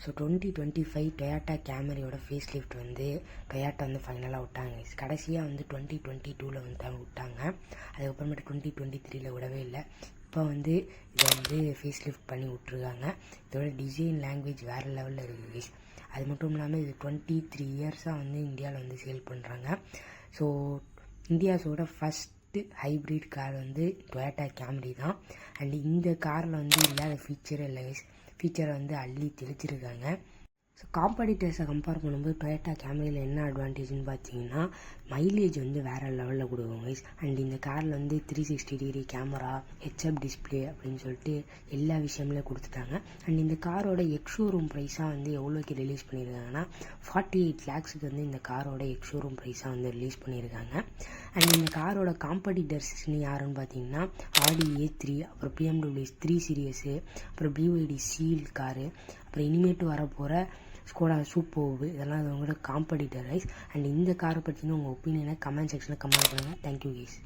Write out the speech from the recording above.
So 2025 Toyota கேமரியோட face lift வந்து Toyota வந்து ஃபைனலாக விட்டாங்க. கடைசியாக வந்து 2022 வந்து விட்டாங்க. அதுக்கப்புறமேட்டு 2023 விடவே இல்லை. இப்போ வந்து இதை வந்து ஃபேஸ் லிஃப்ட் பண்ணி விட்ருக்காங்க. இதோட டிசைன் லாங்குவேஜ் வேறு லெவலில் இருக்குது. அது மட்டும் இல்லாமல் இது 23 இயர்ஸாக வந்து இந்தியாவில் வந்து சேல் பண்ணுறாங்க. ஸோ இந்தியாஸோட ஃபஸ்ட்டு ஹைப்ரிட் கார் வந்து டொயாட்டா கேமரி தான். அண்ட் இந்த காரில் வந்து இல்லாத ஃபீச்சரை வந்து அள்ளி தெளிச்சிருக்காங்க. ஸோ காம்படிட்டர்ஸை கம்பேர் பண்ணும்போது டொயாட்டா கேமரியில் என்ன அட்வான்டேஜ்னு பார்த்தீங்கன்னா மைலேஜ் வந்து வேறு லெவலில் கொடுக்குங்க. அண்ட் இந்த காரில் வந்து 360 டிகிரி கேமரா, ஹெச்எப் டிஸ்பிளே அப்படின்னு சொல்லிட்டு எல்லா விஷயமே கொடுத்துட்டாங்க. அண்ட் இந்த காரோட எக்ஸ்ஷோரூம் ப்ரைஸாக வந்து எவ்வளோக்கு ரிலீஸ் பண்ணியிருக்காங்கன்னா 48 lakhsக்கு வந்து இந்த காரோட எக்ஸ்ஷோரூம் ப்ரைஸாக வந்து ரிலீஸ் பண்ணியிருக்காங்க. அண்ட் இந்த காரோட காம்படிட்டர்ஸ்னு யாருன்னு பார்த்தீங்கன்னா ஆடி A3, அப்புறம் BMW 3 சீரியஸு, அப்புறம் BYD சீல் காரு, அப்புறம் இனிமேட்டு வரப்போகிற ஸ்கோடா சூப்பர், இதெல்லாம் அவங்களோட காம்படிட்டர் ரைஸ். அண்ட் இந்த காரை பற்றின உங்கள் ஒப்பீனியனை கமெண்ட் செக்ஷனில் கமெண்ட் பண்ணுங்கள். Thank you guys.